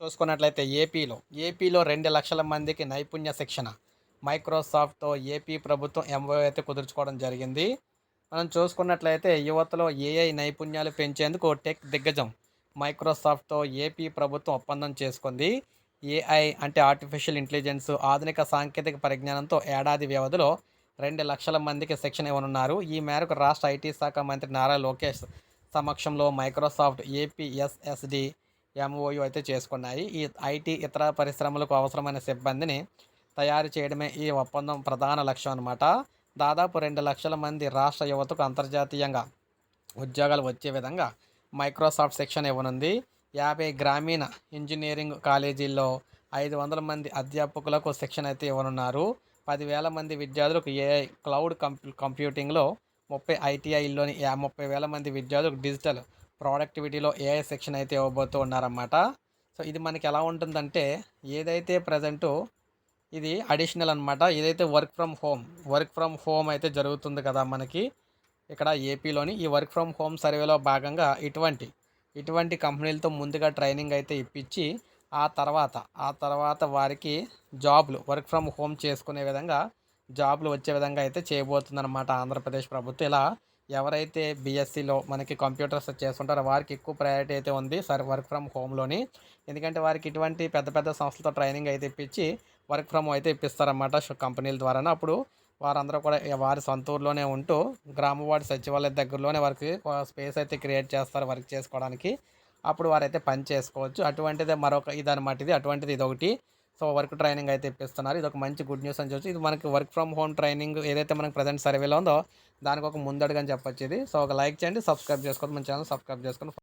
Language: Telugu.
చూసుకున్నట్లయితే ఏపీలో 2,00,000 మందికి నైపుణ్య శిక్షణ మైక్రోసాఫ్ట్‌తో ఏపీ ప్రభుత్వం ఎంఓయూ అయితే కుదుర్చుకోవడం జరిగింది. మనం చూసుకున్నట్లయితే యువతలో ఏఐ నైపుణ్యాలు పెంచేందుకు టెక్ దిగ్గజం మైక్రోసాఫ్ట్‌తో ఏపీ ప్రభుత్వం ఒప్పందం చేసుకుంది. ఏఐ అంటే ఆర్టిఫిషియల్ ఇంటెలిజెన్స్ ఆధునిక సాంకేతిక పరిజ్ఞానంతో ఏడాది వ్యవధిలో 2,00,000 మందికి శిక్షణ ఇవ్వనున్నారు. ఈ మేరకు రాష్ట్ర ఐటీ శాఖ మంత్రి నారా లోకేష్ సమక్షంలో మైక్రోసాఫ్ట్, ఏపీఎస్ఎస్‌డి ఎంఓయూ అయితే చేసుకున్నాయి. ఈ ఐటీ ఇతర పరిశ్రమలకు అవసరమైన సిబ్బందిని తయారు చేయడమే ఈ ఒప్పందం ప్రధాన లక్ష్యం అన్నమాట. దాదాపు 2,00,000 మంది రాష్ట్ర యువతకు అంతర్జాతీయంగా ఉద్యోగాలు వచ్చే విధంగా మైక్రోసాఫ్ట్ శిక్షణ ఇవ్వనుంది. 50 గ్రామీణ ఇంజనీరింగ్ కాలేజీల్లో 500 మంది అధ్యాపకులకు శిక్షణ అయితే ఇవ్వనున్నారు. 10,000 మంది విద్యార్థులకు ఏఐ, క్లౌడ్ కంప్యూటింగ్‌లో, 30 ఐటీఐల్లోని 30,000 మంది విద్యార్థులకు డిజిటల్ ప్రొడక్టివిటీలో ఏఐ శిక్షణ అయితే ఇవ్వబోతూ ఉన్నారన్నమాట. సో, ఇది మనకి ఎలా ఉంటుందంటే ఏదైతే ప్రెజెంటు ఇది అడిషనల్ అనమాట. ఏదైతే వర్క్ ఫ్రమ్ హోమ్ అయితే జరుగుతుంది కదా మనకి ఇక్కడ ఏపీలోని. ఈ వర్క్ ఫ్రమ్ హోమ్ సర్వేలో భాగంగా ఇటువంటి కంపెనీలతో ముందుగా ట్రైనింగ్ అయితే ఇప్పించి ఆ తర్వాత వారికి వర్క్ ఫ్రమ్ హోమ్ చేసుకునే విధంగా జాబ్లు వచ్చే విధంగా అయితే చేయబోతుందన్నమాట ఆంధ్రప్రదేశ్ ప్రభుత్వం. ఇలా ఎవరైతే బీఎస్సీలో మనకి కంప్యూటర్స్ చేస్తుంటారో వారికి ఎక్కువ ప్రయారిటీ అయితే ఉంది వర్క్ ఫ్రమ్ హోమ్లోని. ఎందుకంటే వారికి ఇటువంటి పెద్ద పెద్ద సంస్థలతో ట్రైనింగ్ అయితే ఇప్పించి వర్క్ ఫ్రమ్ అయితే ఇప్పిస్తారన్నమాట కంపెనీల ద్వారానే. అప్పుడు వారందరూ కూడా వారి సొంత ఊర్లోనే ఉంటూ గ్రామ వార్డు సచివాలయం దగ్గరలోనే వారికి స్పేస్ అయితే క్రియేట్ చేస్తారు వర్క్ చేసుకోవడానికి. అప్పుడు వారైతే పని చేసుకోవచ్చు. అటువంటిదే మరొక ఇదనమాట ఇది. అటువంటిది ఇదొకటి. సో, వర్క్ ట్రైనింగ్ అయితే ఇప్పిస్తున్నారు. ఇదొక మంచి గుడ్ న్యూస్ అని చెప్పొచ్చు. ఇది మనకి వర్క్ ఫ్రమ్ హోమ్ ట్రైనింగ్ ఏదైతే మనకి ప్రెజెంట్ సర్వేలో ఉందో దానికి ఒక ముందడుగు అని చెప్పొచ్చు ఇది. సో, ఒక లైక్ చేయండి, సబ్స్క్రైబ్ చేసుకోండి. మన ఛానల్ సబ్స్క్రైబ్ చేసుకొని